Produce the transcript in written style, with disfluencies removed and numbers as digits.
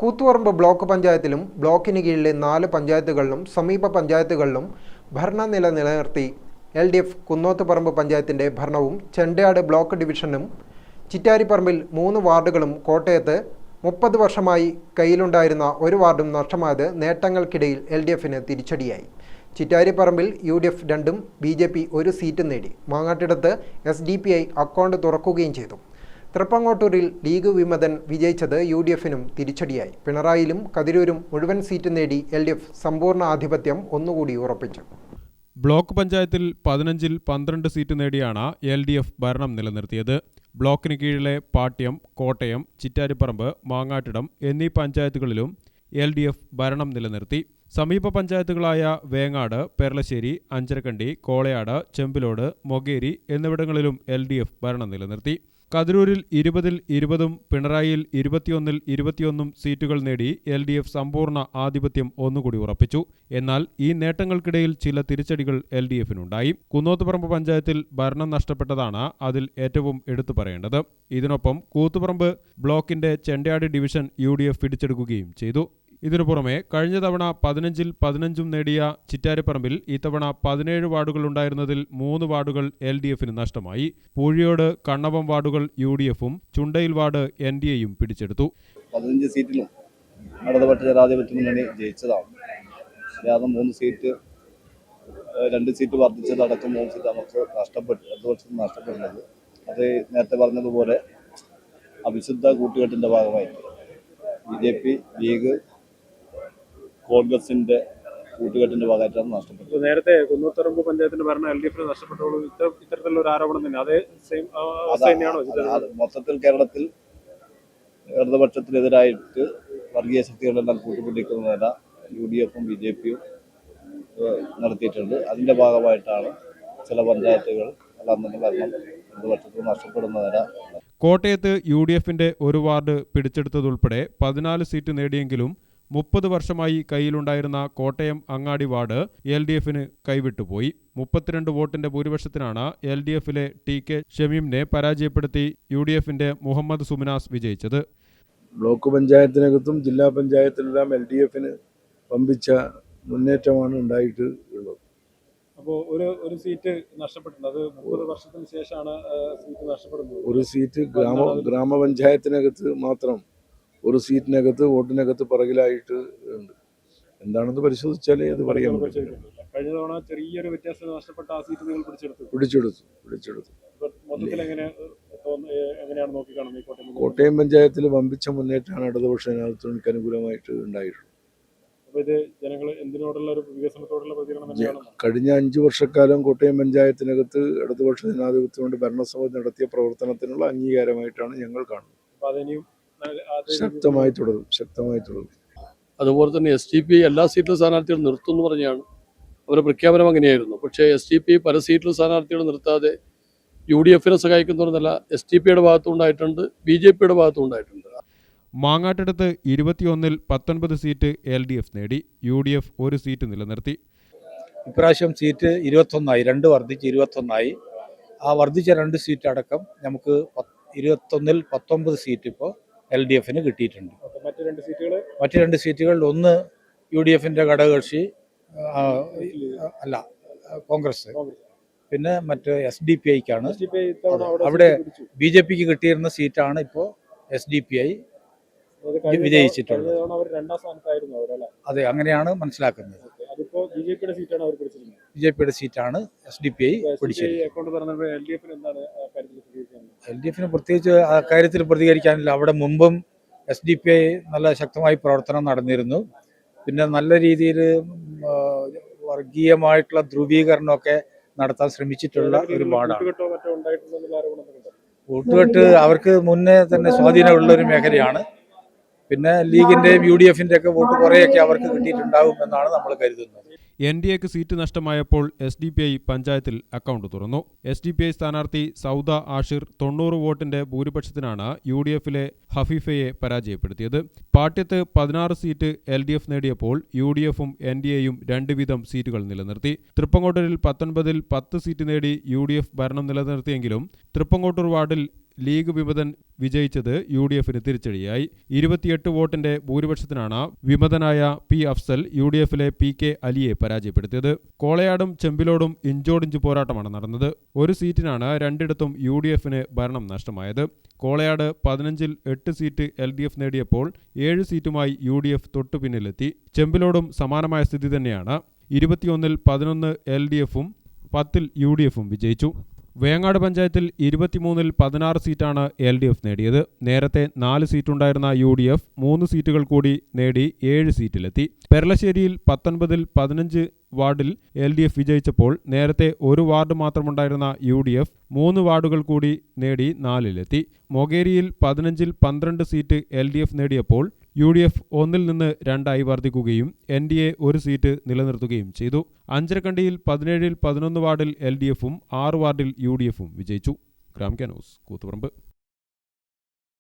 Koothuparamba block പഞ്ചായത്തിലും ബ്ലോക്കിന് കീഴിലെ 4 പഞ്ചായത്തുകളിലും സമീപ പഞ്ചായത്തുകളിലും ഭരണനില നിലനിർത്തി LDF കുന്നോത്തുപറമ്പ് പഞ്ചായത്തിൻ്റെ ഭരണവും ചെണ്ടയാട് ബ്ലോക്ക് ഡിവിഷനും ചിറ്റാരിപ്പറമ്പിൽ 3 വാർഡുകളും കോട്ടയത്ത് 30 വർഷമായി കയ്യിലുണ്ടായിരുന്ന ഒരു വാർഡും നഷ്ടമായത് നേട്ടങ്ങൾക്കിടയിൽ LDFന് തിരിച്ചടിയായി. ചിറ്റാരിപ്പറമ്പിൽ UDF 2ഉം BJP 1 സീറ്റ് നേടി. മാങ്ങാട്ടിടത്ത് SDPI അക്കൗണ്ട് തുറക്കുകയും ചെയ്തു. തൃപ്പങ്ങോട്ടൂരിൽ ലീഗ് വിമതൻ വിജയിച്ചത് UDFനും തിരിച്ചടിയായി. പിണറായിലും കതിരൂരും മുഴുവൻ സീറ്റ് നേടി LDF സമ്പൂർണ്ണ ആധിപത്യം ഒന്നുകൂടി ഉറപ്പിച്ചു. ബ്ലോക്ക് പഞ്ചായത്തിൽ 15-ൽ 12 സീറ്റ് നേടിയാണ് LDF ഭരണം നിലനിർത്തിയത്. ബ്ലോക്കിന് കീഴിലെ പാട്യം, കോട്ടയം, ചിറ്റാരിപ്പറമ്പ്, മാങ്ങാട്ടിടം എന്നീ പഞ്ചായത്തുകളിലും LDF ഭരണം നിലനിർത്തി. സമീപ പഞ്ചായത്തുകളായ വേങ്ങാട്, പെർളശ്ശേരി, അഞ്ചരക്കണ്ടി, കോളയാട്, ചെമ്പിലോട്, മൊകേരി എന്നിവിടങ്ങളിലും LDF ഭരണം നിലനിർത്തി. കതിരൂരിൽ 20-ൽ 20ഉം പിണറായിയിൽ 21-ൽ 21ഉം സീറ്റുകൾ നേടി LDF സമ്പൂർണ്ണ ആധിപത്യം ഒന്നുകൂടി ഉറപ്പിച്ചു. എന്നാൽ ഈ നേട്ടങ്ങൾക്കിടയിൽ ചില തിരിച്ചടികൾ LDFനുണ്ടായി. കുന്നോത്തുപറമ്പ് പഞ്ചായത്തിൽ ഭരണം നഷ്ടപ്പെട്ടതാണ് അതിൽ ഏറ്റവും എടുത്തു പറയേണ്ടത്. ഇതിനൊപ്പം കൂത്തുപറമ്പ് ബ്ലോക്കിന്റെ ചെണ്ടയാട് ഡിവിഷൻ UDF പിടിച്ചെടുക്കുകയും ചെയ്തു. ഇതിനു പുറമെ കഴിഞ്ഞ തവണ 15-ൽ 15ഉം നേടിയ ചിറ്റാരിപ്പറമ്പിൽ ഇത്തവണ 17 വാർഡുകൾ ഉണ്ടായിരുന്നതിൽ 3 വാർഡുകൾ LDFന് നഷ്ടമായി. പൂഴിയോട്, കണ്ണവം വാർഡുകൾ UDFും ചുണ്ടയിൽ വാർഡ് NDAയും പിടിച്ചെടുത്തു. 15 സീറ്റിലും ഇടതുപക്ഷ ജനാധിപത്യ മുന്നണി ജയിച്ചതാണ്. അത് 3 സീറ്റ് 2 സീറ്റ് വർദ്ധിച്ചതടക്കം 3 സീറ്റ് നമുക്ക് ഇടതുപക്ഷത്തിന് നഷ്ടപ്പെടുന്നത്. അത് നേരത്തെ പറഞ്ഞതുപോലെ അവിശുദ്ധ കൂട്ടുകെട്ടിന്റെ ഭാഗമായി BJP, ലീഗ്, കോൺഗ്രസിന്റെ കൂട്ടുകെട്ടിന്റെ ഭാഗമായിട്ടാണ് നഷ്ടപ്പെട്ടത്. നേരത്തെ കുന്നോത്തുപറമ്പ് പഞ്ചായത്തിന്റെ ഭരണം LDFന് നഷ്ടപ്പെട്ടോളൂ ഇത്തരത്തിലുള്ള ഒരു ആരോപണം തന്നെ അതേ സെയിം തന്നെയാണോ? മൊത്തത്തിൽ കേരളത്തിൽ ഇടതുപക്ഷത്തിനെതിരായിട്ട് വർഗീയ ശക്തികളെല്ലാം കൂട്ടുപിടിക്കുന്നതിന് UDFും BJPയും നടത്തിയിട്ടുണ്ട്. അതിന്റെ ഭാഗമായിട്ടാണ് ചില പഞ്ചായത്തുകൾ ഭരണം ഇടതുപക്ഷത്തിന് നഷ്ടപ്പെടുന്നതിന്. കോട്ടയത്ത് UDFന്റെ ഒരു വാർഡ് പിടിച്ചെടുത്തതുൾപ്പെടെ 14 സീറ്റ് നേടിയെങ്കിലും 30 വർഷമായി കയ്യിലുണ്ടായിരുന്ന കോട്ടയം അങ്ങാടി വാർഡ് LDFന് കൈവിട്ടുപോയി. 32 വോട്ടിന്റെ ഭൂരിപക്ഷത്തിനാണ് LDFിലെ TK ഷമീമിനെ പരാജയപ്പെടുത്തി UDFന്റെ മുഹമ്മദ് സുമിനാസ് വിജയിച്ചത്. ബ്ലോക്ക് പഞ്ചായത്തിനകത്തും ജില്ലാ പഞ്ചായത്തിലെല്ലാം LDFന് വമ്പിച്ച മുന്നേറ്റമാണ് ഉണ്ടായിട്ടുള്ളത്. അപ്പോൾ ഒരു സീറ്റ് നഷ്ടപ്പെട്ടിട്ടുണ്ട്. അത് 30 വർഷത്തിന് ശേഷമാണ് സീറ്റ് നഷ്ടപ്പെടുന്നത്. ഒരു സീറ്റ് ഗ്രാമപഞ്ചായത്തിനകത്ത് മാത്രം ഒരു സീറ്റിനകത്ത് വോട്ടിനകത്ത് പുറകിലായിട്ട് ഉണ്ട്. എന്താണെന്ന് പരിശോധിച്ചാലേ അത് പറയാൻ പറ്റും. കഴിഞ്ഞ തവണ ചെറിയൊരു വ്യത്യാസം നഷ്ടപ്പെട്ട ആ സീറ്റ് നിങ്ങൾ പിടിച്ചെടുത്തു. മൊത്തത്തിൽ എങ്ങനെയാണ് നോക്കിക്കാണുന്നത്? കോട്ടയം പഞ്ചായത്തിൽ വമ്പിച്ച മുന്നേറ്റമാണ് ഇടതുപക്ഷ ജനാധിപത്യത്തിന് അനുകൂലമായിട്ട് ഉണ്ടായിട്ടുള്ളത്. ഇത് ജനങ്ങൾ എന്തിനോടുള്ള ഒരു വികസനത്തോടുള്ള പ്രതികരണം തന്നെയാണ്. കഴിഞ്ഞ 5 വർഷക്കാലം കോട്ടയം പഞ്ചായത്തിനകത്ത് ഇടതുപക്ഷ ജനാധിപത്യം കൊണ്ട് ഭരണസമിതി നടത്തിയ പ്രവർത്തനത്തിനുള്ള അംഗീകാരമായിട്ടാണ് ഞങ്ങൾ കാണുന്നത്. അപ്പോൾ അതിനെയും ശക്തമായി തുടരും. അതുപോലെ തന്നെ SDPI എല്ലാ സീറ്റിലും സ്ഥാനാർത്ഥികൾ നിർത്തും എന്ന് പറഞ്ഞാണ് അവരുടെ പ്രഖ്യാപനം. അങ്ങനെയായിരുന്നു. പക്ഷേ SDPI പല സീറ്റിലും സ്ഥാനാർത്ഥികൾ നിർത്താതെ UDFനെ സഹായിക്കുന്നവരെന്നല്ല SDPIയുടെ ഭാഗത്തുണ്ടായിട്ടുണ്ട്, BJPയുടെ ഭാഗത്തുണ്ടായിട്ടുണ്ട്. മാങ്ങാട്ടിടത്ത് 21-ൽ 19 സീറ്റ് LDF നേടി. UDF 1 സീറ്റ് നിലനിർത്തി. ഇപ്രാവശ്യം സീറ്റ് 21ആയി, 2 വർദ്ധിച്ച് 21ആയി. ആ വർദ്ധിച്ച 2 സീറ്റ് അടക്കം നമുക്ക് 21-ൽ 19 സീറ്റ് ഇപ്പോൾ LDFന് കിട്ടിയിട്ടുണ്ട്. മറ്റ് 2 സീറ്റുകളിൽ ഒന്ന് UDFന്റെ ഘടകകക്ഷി അല്ല കോൺഗ്രസ്, പിന്നെ മറ്റ് SDPIക്കാണ്. അവിടെ BJPക്ക് കിട്ടിയിരുന്ന സീറ്റാണ് ഇപ്പോൾ SDPI വിജയിച്ചിട്ടുള്ളത്. അതെ, അങ്ങനെയാണ് മനസ്സിലാക്കുന്നത്. BJPയുടെ സീറ്റാണ് SDPI പിടിച്ചത്. LDFന് പ്രത്യേകിച്ച് ആ കാര്യത്തിൽ പ്രതികരിക്കാനില്ല. അവിടെ മുമ്പും SDPI നല്ല ശക്തമായി പ്രവർത്തനം നടന്നിരുന്നു. പിന്നെ നല്ല രീതിയിൽ വർഗീയമായിട്ടുള്ള ധ്രുവീകരണമൊക്കെ നടത്താൻ ശ്രമിച്ചിട്ടുള്ള ഒരു വാർഡാണ്. കൂട്ടുകെട്ട് അവർക്ക് മുന്നേ തന്നെ സ്വാധീനമുള്ള ഒരു മേഖലയാണ്. പിന്നെ ലീഗിന്റെയും UDFന്റെ ഒക്കെ വോട്ട് കുറേയൊക്കെ അവർക്ക് കിട്ടിയിട്ടുണ്ടാകും എന്നാണ് നമ്മൾ കരുതുന്നത്. NDAക്ക് സീറ്റ് നഷ്ടമായപ്പോൾ SDPI പഞ്ചായത്തിൽ അക്കൗണ്ട് തുറന്നു. SDPI സ്ഥാനാർത്ഥി സൗദ ആഷിർ 90 വോട്ടിന്റെ ഭൂരിപക്ഷത്തിനാണ് UDFിലെ ഹഫീഫയെ പരാജയപ്പെടുത്തിയത്. പാട്യത്ത് 16 സീറ്റ് LDF നേടിയപ്പോൾ UDFും NDAയും 2 വീതം സീറ്റുകൾ നിലനിർത്തി. തൃപ്പങ്ങോട്ടൂരിൽ 19-ൽ 10 സീറ്റ് നേടി UDF ഭരണം നിലനിർത്തിയെങ്കിലും തൃപ്പങ്ങോട്ടൂർ വാർഡിൽ ലീഗ് വിമതൻ വിജയിച്ചത് UDFന് തിരിച്ചടിയായി. 28 വോട്ടിന്റെ ഭൂരിപക്ഷത്തിനാണ് വിമതനായ P. അഫ്സൽ UDFിലെ PK അലിയെ പരാജയപ്പെടുത്തിയത്. കോളയാടും ചെമ്പിലോടും ഇഞ്ചോടിഞ്ച് പോരാട്ടമാണ് നടന്നത്. ഒരു സീറ്റിനാണ് രണ്ടിടത്തും UDFന് ഭരണം നഷ്ടമായത്. കോളയാട് 15-ൽ 8 സീറ്റ് LDF നേടിയപ്പോൾ 7 സീറ്റുമായി UDF തൊട്ടുപിന്നിലെത്തി. ചെമ്പിലോടും സമാനമായ സ്ഥിതി തന്നെയാണ്. 21-ൽ 11 LDFും 10-ൽ UDFും വിജയിച്ചു. വേങ്ങാട് പഞ്ചായത്തിൽ 23-ൽ 16 സീറ്റാണ് LDF നേടിയത്. നേരത്തെ 4 സീറ്റുണ്ടായിരുന്ന UDF 3 സീറ്റുകൾ കൂടി നേടി 7 സീറ്റിലെത്തി. പെരളശ്ശേരിയിൽ 19-ൽ 15 വാർഡിൽ LDF വിജയിച്ചപ്പോൾ നേരത്തെ ഒരു വാർഡ് മാത്രമുണ്ടായിരുന്ന UDF 3 വാർഡുകൾ കൂടി നേടി 4-ലെത്തി. മൊകേരിയിൽ 15-ൽ 12 സീറ്റ് LDF നേടിയപ്പോൾ UDF 1-ൽ നിന്ന് 2 വർദ്ധിക്കുകയും NDA 1 സീറ്റ് നിലനിർത്തുകയും ചെയ്തു. അഞ്ചരക്കണ്ടിയിൽ 17-ൽ 11 വാർഡിൽ LDFും 6 വാർഡിൽ UDFും വിജയിച്ചു. ഗ്രാമിക ന്യൂസ്, കൂത്തുപറമ്പ്.